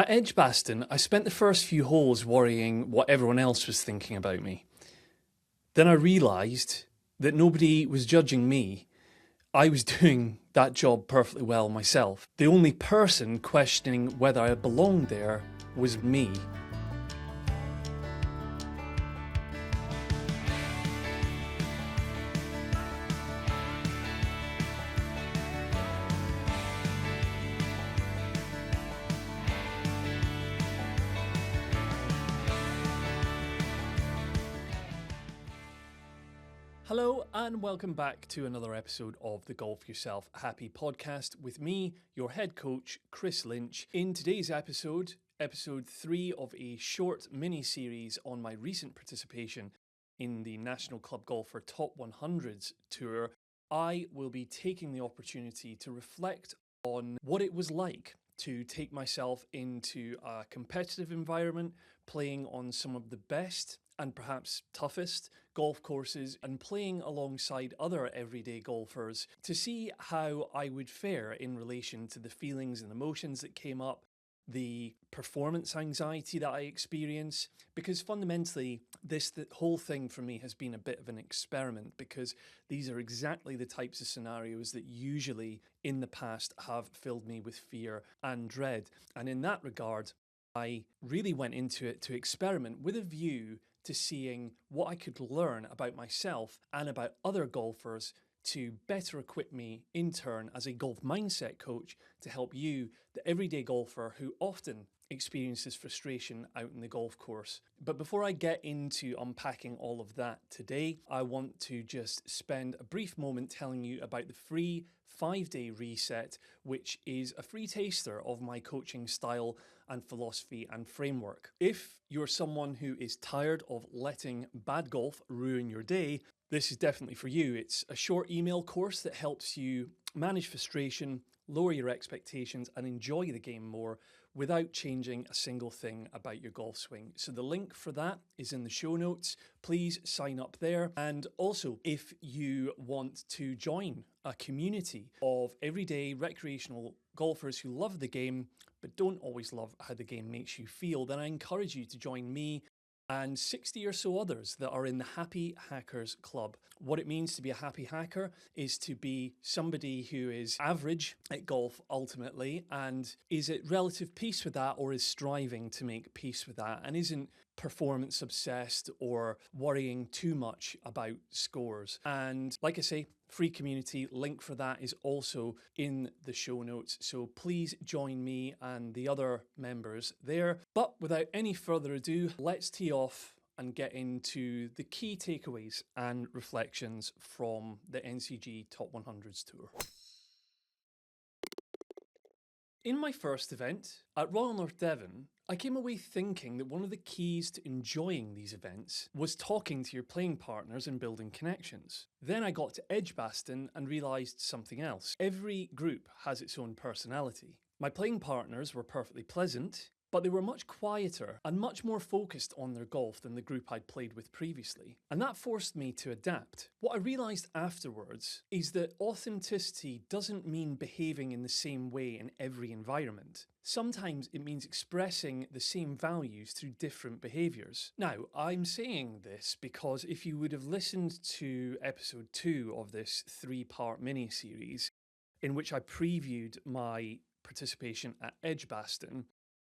At Edgbaston, I spent the first few holes worrying what everyone else was thinking about me. Then I realised that nobody was judging me. I was doing that job perfectly well myself. The only person questioning whether I belonged there was me. Hello and welcome back to another episode of the Golf Yourself Happy podcast with me, your head coach, Chris Lynch. In today's episode, episode 3 of a short mini-series on my recent participation in the National Club Golfer Top 100s Tour, I will be taking the opportunity to reflect on what it was like to take myself into a competitive environment, playing on some of the best and perhaps toughest golf courses and playing alongside other everyday golfers to see how I would fare in relation to the feelings and emotions that came up, the performance anxiety that I experience, because fundamentally the whole thing for me has been a bit of an experiment, because these are exactly the types of scenarios that usually in the past have filled me with fear and dread. And in that regard, I really went into it to experiment with a view to seeing what I could learn about myself and about other golfers to better equip me in turn as a golf mindset coach to help you, the everyday golfer who often experiences frustration out in the golf course. But before I get into unpacking all of that today, I want to just spend a brief moment telling you about the free 5-day reset, which is a free taster of my coaching style and philosophy and framework. If you're someone who is tired of letting bad golf ruin your day, this is definitely for you. It's a short email course that helps you manage frustration, lower your expectations, and enjoy the game more without changing a single thing about your golf swing. So the link for that is in the show notes. Please sign up there. And also, if you want to join a community of everyday recreational golfers who love the game but don't always love how the game makes you feel, then I encourage you to join me and 60 or so others that are in the Happy Hackers Club. What it means to be a happy hacker is to be somebody who is average at golf ultimately and is at relative peace with that, or is striving to make peace with that, and isn't performance obsessed or worrying too much about scores. And like I say, free community, link for that is also in the show notes. So please join me and the other members there. But without any further ado, let's tee off and get into the key takeaways and reflections from the NCG Top 100s Tour. In my first event at Royal North Devon, I came away thinking that one of the keys to enjoying these events was talking to your playing partners and building connections. Then I got to Edgbaston and realised something else. Every group has its own personality. My playing partners were perfectly pleasant, but they were much quieter and much more focused on their golf than the group I'd played with previously. And that forced me to adapt. What I realised afterwards is that authenticity doesn't mean behaving in the same way in every environment. Sometimes it means expressing the same values through different behaviours. Now, I'm saying this because if you would have listened to episode 2 of this 3-part mini-series, in which I previewed my participation at Edgbaston,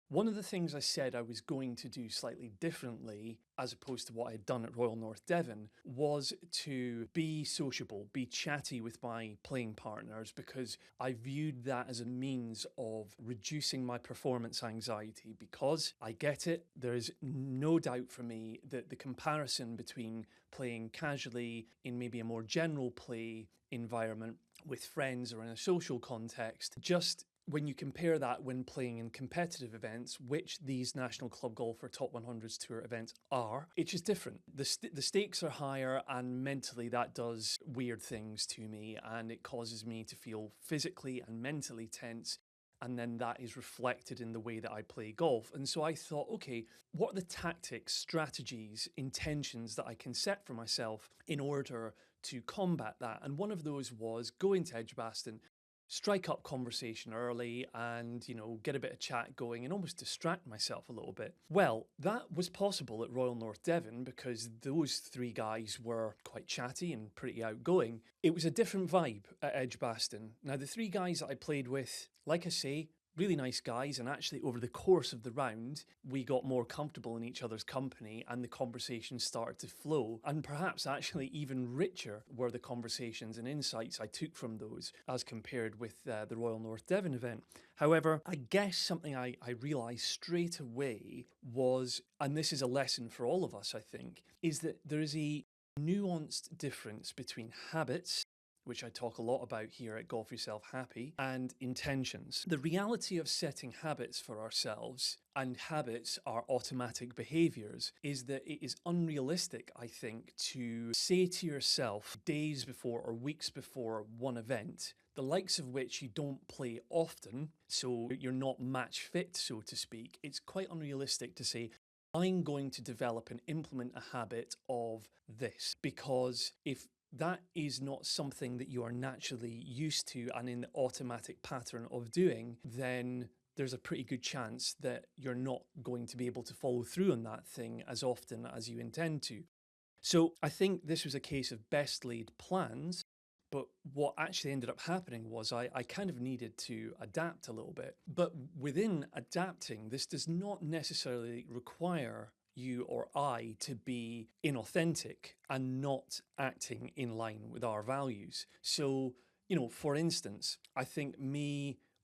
one of the things I said I was going to do slightly differently, as opposed to what I had done at Royal North Devon, was to be sociable, be chatty with my playing partners, because I viewed that as a means of reducing my performance anxiety. Because I get it, there is no doubt for me that the comparison between playing casually in maybe a more general play environment with friends or in a social context, just when you compare that when playing in competitive events, which these National Club Golfer Top 100s Tour events are, it's just different. The stakes are higher, and mentally that does weird things to me, and it causes me to feel physically and mentally tense, and then that is reflected in the way that I play golf. And so I thought, okay, what are the tactics, strategies, intentions that I can set for myself in order to combat that? And one of those was going to Edgbaston, strike up conversation early and, get a bit of chat going and almost distract myself a little bit. Well, that was possible at Royal North Devon because those three guys were quite chatty and pretty outgoing. It was a different vibe at Edgbaston. Now, the three guys that I played with, like I say, really nice guys, and actually over the course of the round we got more comfortable in each other's company and the conversations started to flow, and perhaps actually even richer were the conversations and insights I took from those as compared with the Royal North Devon event. However, I guess something I realised straight away was, and this is a lesson for all of us I think, is that there is a nuanced difference between habits, which I talk a lot about here at Golf Yourself Happy, and intentions. The reality of setting habits for ourselves, and habits are automatic behaviours, is that it is unrealistic, I think, to say to yourself days before or weeks before one event, the likes of which you don't play often, so you're not match fit, so to speak. It's quite unrealistic to say, I'm going to develop and implement a habit of this, because if that is not something that you are naturally used to and in the automatic pattern of doing, then there's a pretty good chance that you're not going to be able to follow through on that thing as often as you intend to. So I think this was a case of best laid plans, but what actually ended up happening was I kind of needed to adapt a little bit. But within adapting, this does not necessarily require you or I to be inauthentic and not acting in line with our values. So, for instance, I think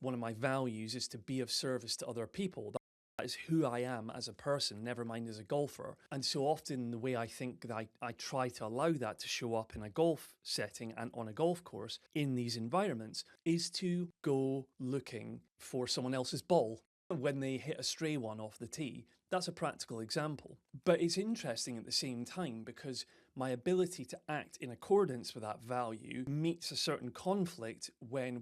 one of my values is to be of service to other people. That is who I am as a person, never mind as a golfer. And so often the way I think that I try to allow that to show up in a golf setting and on a golf course in these environments is to go looking for someone else's ball when they hit a stray one off the tee. That's a practical example. But it's interesting at the same time because my ability to act in accordance with that value meets a certain conflict when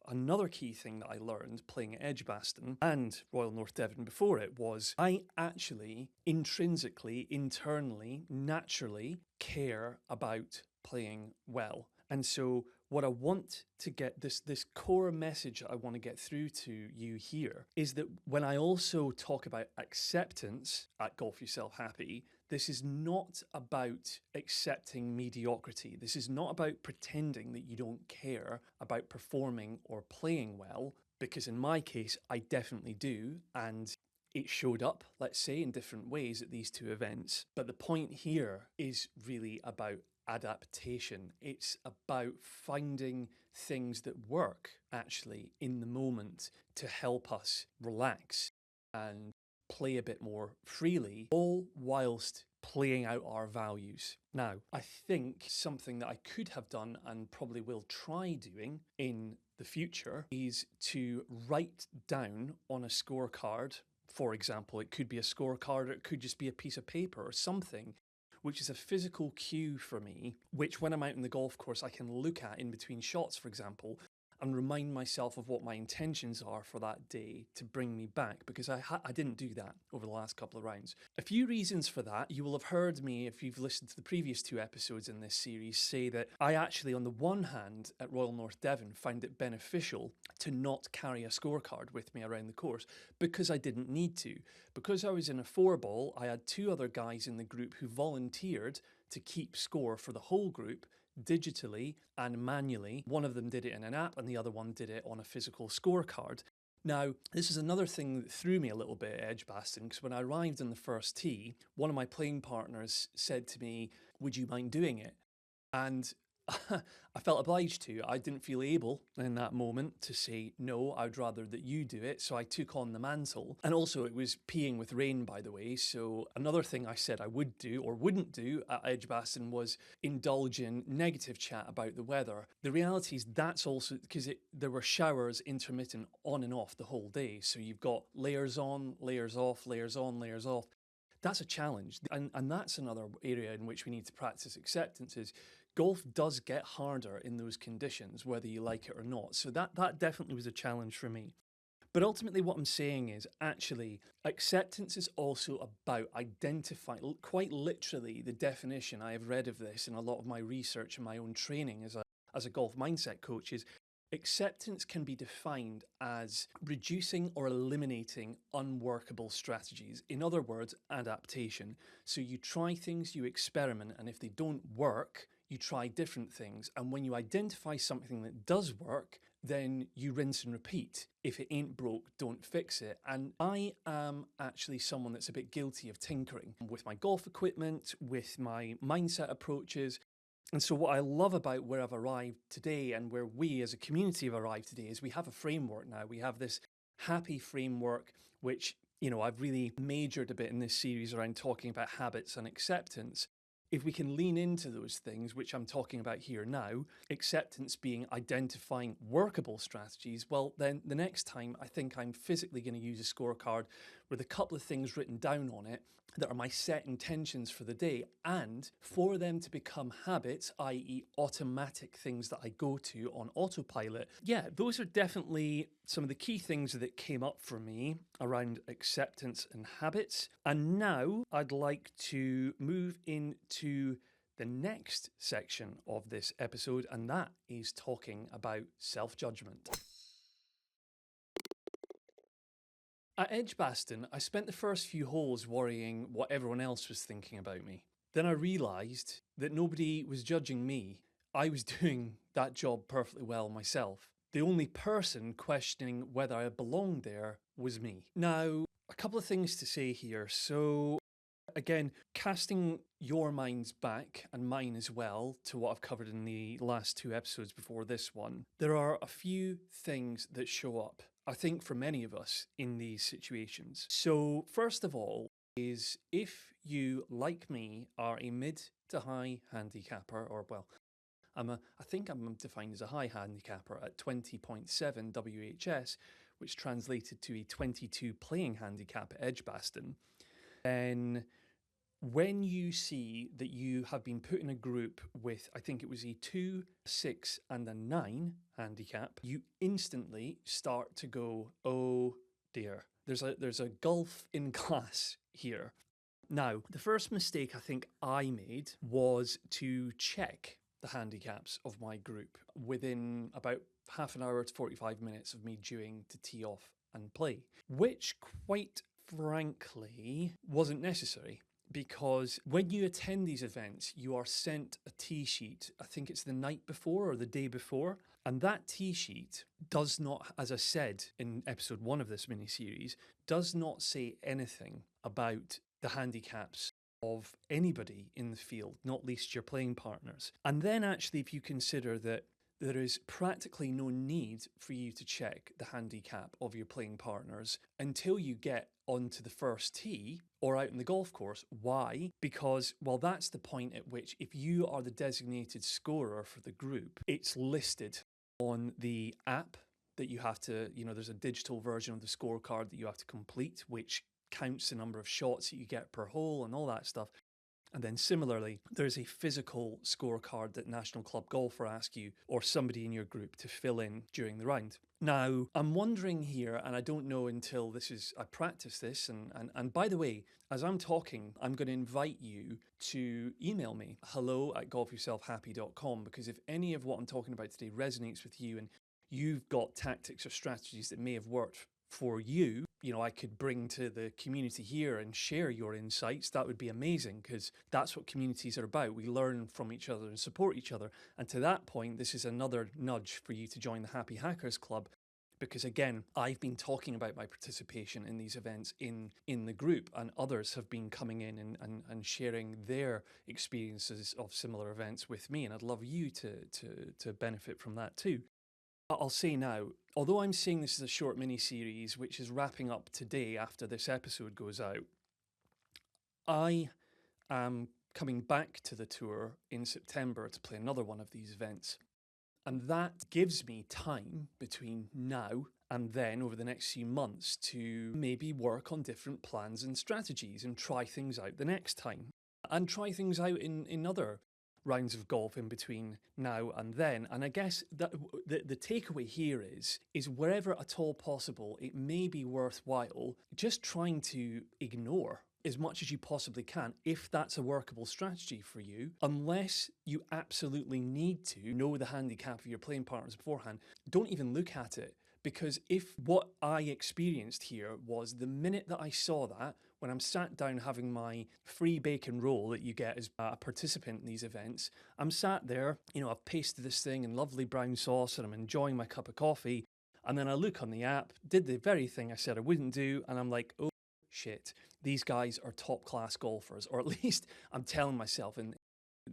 another key thing that I learned playing at Edgbaston and Royal North Devon before it was I actually intrinsically, internally, naturally care about playing well. And so what I want to get, this core message I want to get through to you here is that when I also talk about acceptance at Golf Yourself Happy, this is not about accepting mediocrity. This is not about pretending that you don't care about performing or playing well, because in my case, I definitely do. And it showed up, let's say, in different ways at these two events. But the point here is really about adaptation. It's about finding things that work actually in the moment to help us relax and play a bit more freely, all whilst playing out our values. Now, I think something that I could have done and probably will try doing in the future is to write down on a scorecard. For example, it could be a scorecard or it could just be a piece of paper or something, which is a physical cue for me, which when I'm out in the golf course, I can look at in between shots, for example, and remind myself of what my intentions are for that day to bring me back, because I didn't do that over the last couple of rounds. A few reasons for that. You will have heard me, if you've listened to the previous two episodes in this series, say that I actually, on the one hand, at Royal North Devon, found it beneficial to not carry a scorecard with me around the course because I didn't need to. Because I was in a 4-ball, I had two other guys in the group who volunteered to keep score for the whole group, digitally and manually. One of them did it in an app and the other one did it on a physical scorecard. Now, this is another thing that threw me a little bit at Edgbaston, because when I arrived on the first tee, one of my playing partners said to me, "Would you mind doing it?" And I felt obliged to. I didn't feel able in that moment to say, no, I'd rather that you do it. So I took on the mantle. And also it was peeing with rain, by the way. So another thing I said I would do or wouldn't do at Edgbaston was indulge in negative chat about the weather. The reality is that's also because there were showers intermittent on and off the whole day. So you've got layers on, layers off, layers on, layers off. That's a challenge. And that's another area in which we need to practice acceptance is golf does get harder in those conditions, whether you like it or not. So that definitely was a challenge for me. But ultimately what I'm saying is actually acceptance is also about identifying, quite literally the definition I have read of this in a lot of my research and my own training as a golf mindset coach is Acceptance can be defined as reducing or eliminating unworkable strategies. In other words, adaptation. So you try things, you experiment, and if they don't work, you try different things. And when you identify something that does work, then you rinse and repeat. If it ain't broke, don't fix it. And I am actually someone that's a bit guilty of tinkering with my golf equipment, with my mindset approaches. And so what I love about where I've arrived today and where we as a community have arrived today is we have a framework now. We have this happy framework, which, I've really majored a bit in this series around talking about habits and acceptance. If we can lean into those things, which I'm talking about here now, acceptance being identifying workable strategies, well, then the next time I think I'm physically going to use a scorecard with a couple of things written down on it that are my set intentions for the day, and for them to become habits, i.e. automatic things that I go to on autopilot. Yeah, those are definitely some of the key things that came up for me around acceptance and habits. And now I'd like to move into the next section of this episode, and that is talking about self-judgment. At Edgbaston, I spent the first few holes worrying what everyone else was thinking about me. Then I realised that nobody was judging me. I was doing that job perfectly well myself. The only person questioning whether I belonged there was me. Now, a couple of things to say here. So, again, casting your minds back, and mine as well, to what I've covered in the last two episodes before this one, there are a few things that show up, I think, for many of us in these situations. So, first of all, is if you, like me, are a mid to high handicapper, or well, I think I'm defined as a high handicapper at 20.7 WHS, which translated to a 22 playing handicap at Edgbaston, then when you see that you have been put in a group with, I think it was a 2, 6 and a 9 handicap, you instantly start to go, oh dear, there's a gulf in class here. Now, the first mistake I think I made was to check the handicaps of my group within about half an hour to 45 minutes of me due to tee off and play, which quite frankly wasn't necessary. Because when you attend these events, you are sent a tee sheet, I think it's the night before or the day before, and that tee sheet does not, as I said in episode 1 of this mini-series, does not say anything about the handicaps of anybody in the field, not least your playing partners. And then actually, if you consider that there is practically no need for you to check the handicap of your playing partners until you get onto the first tee or out in the golf course. Why? Because, well, that's the point at which if you are the designated scorer for the group, it's listed on the app that you have to, there's a digital version of the scorecard that you have to complete, which counts the number of shots that you get per hole and all that stuff. And then similarly, there's a physical scorecard that National Club Golfer ask you or somebody in your group to fill in during the round. Now, I'm wondering here, and I don't know until I practice this, and by the way, as I'm talking, I'm going to invite you to email me, hello@golfyourselfhappy.com, because if any of what I'm talking about today resonates with you and you've got tactics or strategies that may have worked for you, I could bring to the community here and share your insights, that would be amazing, because that's what communities are about. We learn from each other and support each other. And to that point, this is another nudge for you to join the Happy Hackers Club, because again, I've been talking about my participation in these events in the group, and others have been coming in and sharing their experiences of similar events with me, and I'd love you to benefit from that too. I'll say now, although I'm saying this is a short mini-series which is wrapping up today after this episode goes out, I am coming back to the tour in September to play another one of these events. And that gives me time between now and then over the next few months to maybe work on different plans and strategies and try things out the next time. And try things out in other rounds of golf in between now and then. And I guess that the takeaway here is wherever at all possible, it may be worthwhile just trying to ignore as much as you possibly can, if that's a workable strategy for you, unless you absolutely need to know the handicap of your playing partners beforehand, don't even look at it. Because if what I experienced here was the minute that I saw that, when I'm sat down having my free bacon roll that you get as a participant in these events, I'm sat there, I've pasted this thing in lovely brown sauce and I'm enjoying my cup of coffee. And then I look on the app, did the very thing I said I wouldn't do, and I'm like, oh shit, these guys are top class golfers, or at least I'm telling myself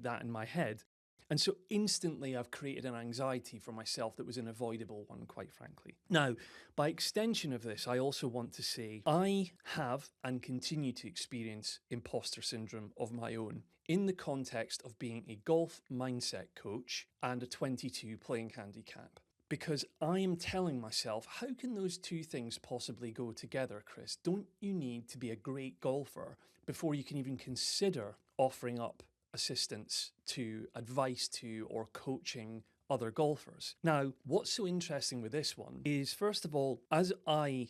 that in my head. And so instantly I've created an anxiety for myself that was an avoidable one, quite frankly. Now, by extension of this, I also want to say I have and continue to experience imposter syndrome of my own in the context of being a golf mindset coach and a 22 playing handicap. Because I am telling myself, how can those two things possibly go together, Chris? Don't you need to be a great golfer before you can even consider offering up assistance to, advice to, or coaching other golfers? Now, what's so interesting with this one is, first of all, as I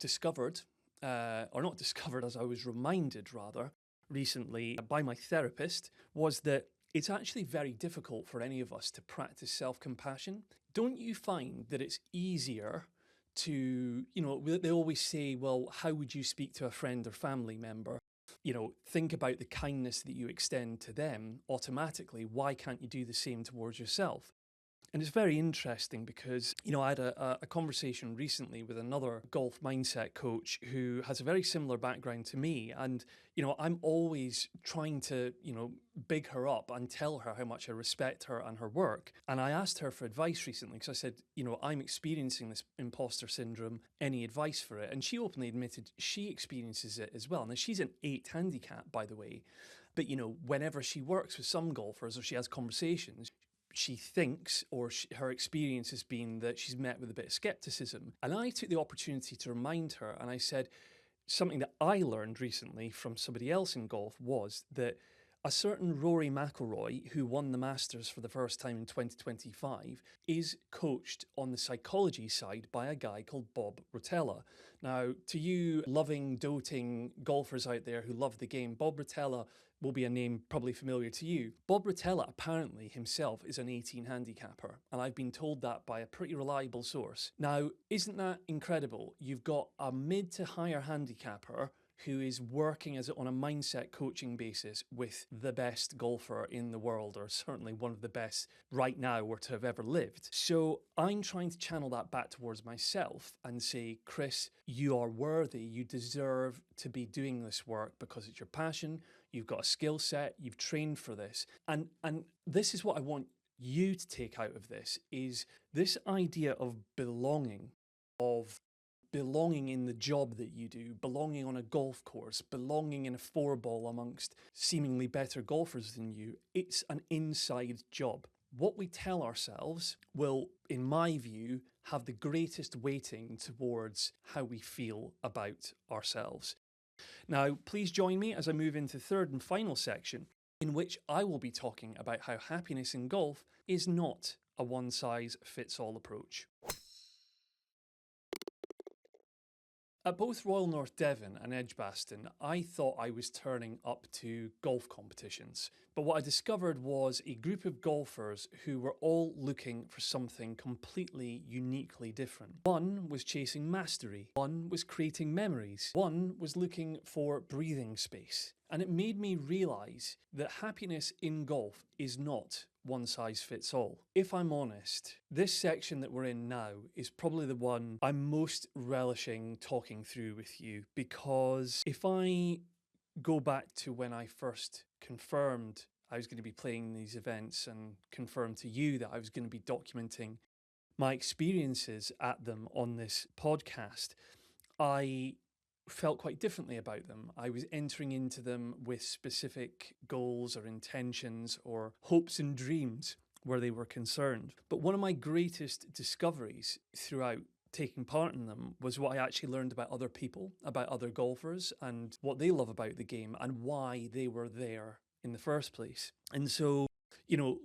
discovered, or not discovered, as I was reminded rather, recently by my therapist, was that it's actually very difficult for any of us to practice self-compassion. Don't you find that it's easier to, they always say, well, how would you speak to a friend or family member? Think about the kindness that you extend to them automatically. Why can't you do the same towards yourself? And it's very interesting because, I had a conversation recently with another golf mindset coach who has a very similar background to me. And, I'm always trying to, big her up and tell her how much I respect her and her work. And I asked her for advice recently because I said, I'm experiencing this imposter syndrome. Any advice for it? And she openly admitted she experiences it as well. Now, she's an 8 handicap, by the way. But, whenever she works with some golfers or she has conversations, she thinks, or her experience has been that she's met with a bit of skepticism. And I took the opportunity to remind her, and I said, something that I learned recently from somebody else in golf was that a certain Rory McIlroy, who won the Masters for the first time in 2025, is coached on the psychology side by a guy called Bob Rotella. Now, to you loving, doting golfers out there who love the game, Bob Rotella will be a name probably familiar to you. Bob Rotella apparently himself is an 18 handicapper, and I've been told that by a pretty reliable source. Now, isn't that incredible? You've got a mid to higher handicapper who is working on a mindset coaching basis with the best golfer in the world, or certainly one of the best right now or to have ever lived. So I'm trying to channel that back towards myself and say, Chris, you are worthy. You deserve to be doing this work because it's your passion. You've got a skill set. You've trained for this. And this is what I want you to take out of this, is this idea of belonging in the job that you do, belonging on a golf course, belonging in a 4-ball amongst seemingly better golfers than you. It's an inside job. What we tell ourselves will, in my view, have the greatest weighting towards how we feel about ourselves. Now, please join me as I move into the third and final section, in which I will be talking about how happiness in golf is not a one-size-fits-all approach. At both Royal North Devon and Edgbaston, I thought I was turning up to golf competitions. But what I discovered was a group of golfers who were all looking for something completely uniquely different. One was chasing mastery. One was creating memories. One was looking for breathing space. And it made me realise that happiness in golf is not one size fits all. If I'm honest, this section that we're in now is probably the one I'm most relishing talking through with you, because if I go back to when I first confirmed I was going to be playing these events and confirmed to you that I was going to be documenting my experiences at them on this podcast, I felt quite differently about them. I was entering into them with specific goals or intentions or hopes and dreams where they were concerned. But one of my greatest discoveries throughout taking part in them was what I actually learned about other people, about other golfers, and what they love about the game and why they were there in the first place. And so,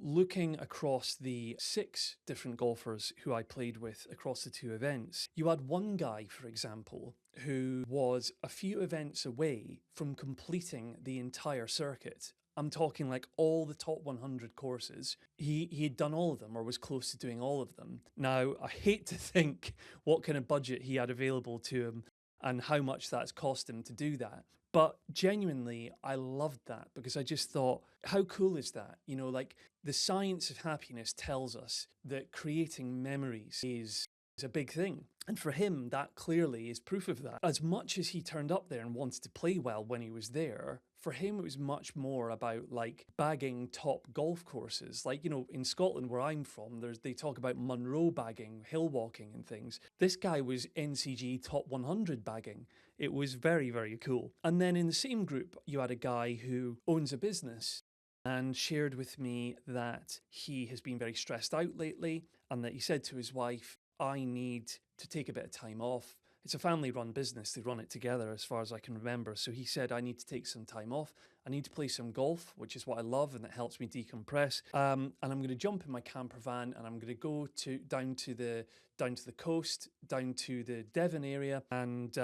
looking across the 6 different golfers who I played with across the 2 events, you had one guy, for example, who was a few events away from completing the entire circuit. I'm talking like all the top 100 courses. He had done all of them or was close to doing all of them. Now, I hate to think what kind of budget he had available to him and how much that's cost him to do that. But genuinely, I loved that because I just thought, how cool is that? Like the science of happiness tells us that creating memories is a big thing. And for him, that clearly is proof of that. As much as he turned up there and wanted to play well when he was there, for him, it was much more about like bagging top golf courses. Like, in Scotland where I'm from, they talk about Munro bagging, hill walking and things. This guy was NCG top 100 bagging. It was very, very cool. And then in the same group, you had a guy who owns a business and shared with me that he has been very stressed out lately and that he said to his wife, I need to take a bit of time off. It's a family-run business. They run it together as far as I can remember. So he said, I need to take some time off. I need to play some golf, which is what I love and it helps me decompress. And I'm going to jump in my camper van and I'm going to go down to the coast, down to the Devon area and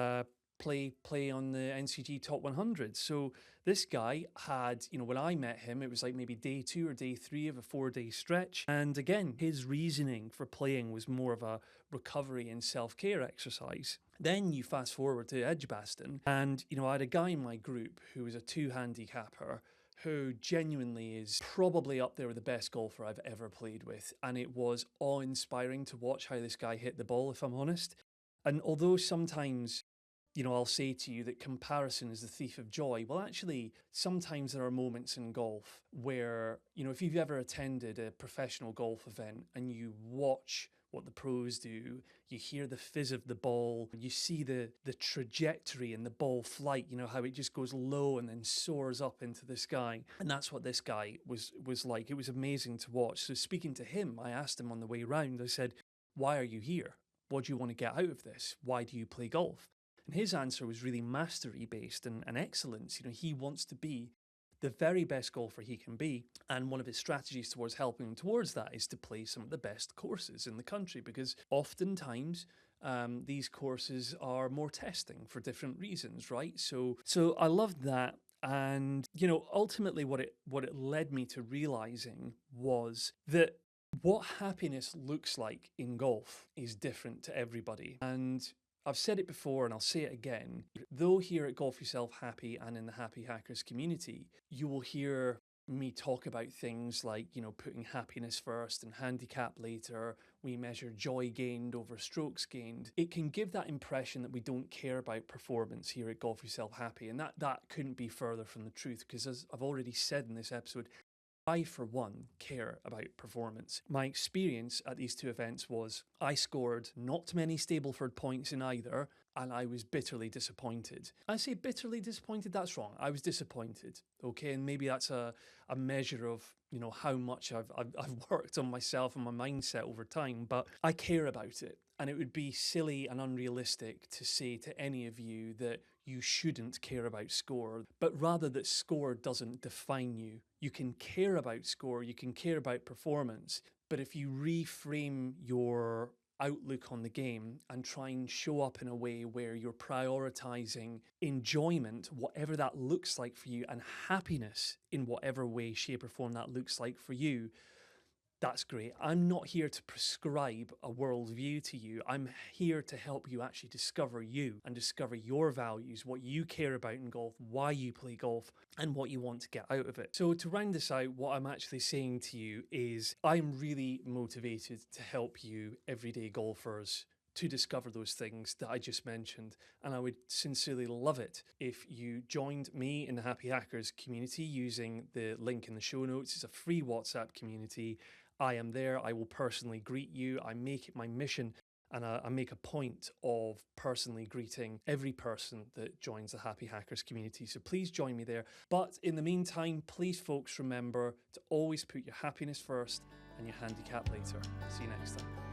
play on the NCG Top 100. So this guy had, when I met him, it was like maybe day 2 or day 3 of a 4-day stretch. And again, his reasoning for playing was more of a recovery and self-care exercise. Then you fast forward to Edgbaston and, I had a guy in my group who was a 2 handicapper who genuinely is probably up there with the best golfer I've ever played with. And it was awe-inspiring to watch how this guy hit the ball, if I'm honest. And although sometimes I'll say to you that comparison is the thief of joy. Well, actually, sometimes there are moments in golf where, if you've ever attended a professional golf event and you watch what the pros do, you hear the fizz of the ball, you see the trajectory and the ball flight, how it just goes low and then soars up into the sky. And that's what this guy was like. It was amazing to watch. So speaking to him, I asked him on the way round, I said, why are you here? What do you want to get out of this? Why do you play golf? And his answer was really mastery based and excellence. He wants to be the very best golfer he can be. And one of his strategies towards helping him towards that is to play some of the best courses in the country, because oftentimes these courses are more testing for different reasons, right? So I loved that. And, ultimately what it led me to realizing was that what happiness looks like in golf is different to everybody. And I've said it before and I'll say it again. Though here at Golf Yourself Happy and in the Happy Hackers community, you will hear me talk about things like, putting happiness first and handicap later. We measure joy gained over strokes gained. It can give that impression that we don't care about performance here at Golf Yourself Happy. And that couldn't be further from the truth, because as I've already said in this episode, I, for one, care about performance. My experience at these 2 events was I scored not many Stableford points in either, and I was bitterly disappointed. I say bitterly disappointed, that's wrong. I was disappointed, okay? And maybe that's a measure of, how much I've worked on myself and my mindset over time, but I care about it. And it would be silly and unrealistic to say to any of you that you shouldn't care about score, but rather that score doesn't define you. You can care about score, you can care about performance, but if you reframe your outlook on the game and try and show up in a way where you're prioritizing enjoyment, whatever that looks like for you, and happiness in whatever way, shape or form that looks like for you, that's great. I'm not here to prescribe a worldview to you. I'm here to help you actually discover you and discover your values, what you care about in golf, why you play golf, and what you want to get out of it. So to round this out, what I'm actually saying to you is I'm really motivated to help you everyday golfers to discover those things that I just mentioned. And I would sincerely love it if you joined me in the Happy Hackers community using the link in the show notes. It's a free WhatsApp community. I am there. I will personally greet you. I make it my mission and I make a point of personally greeting every person that joins the Happy Hackers community. So please join me there. But in the meantime, please folks remember to always put your happiness first and your handicap later. See you next time.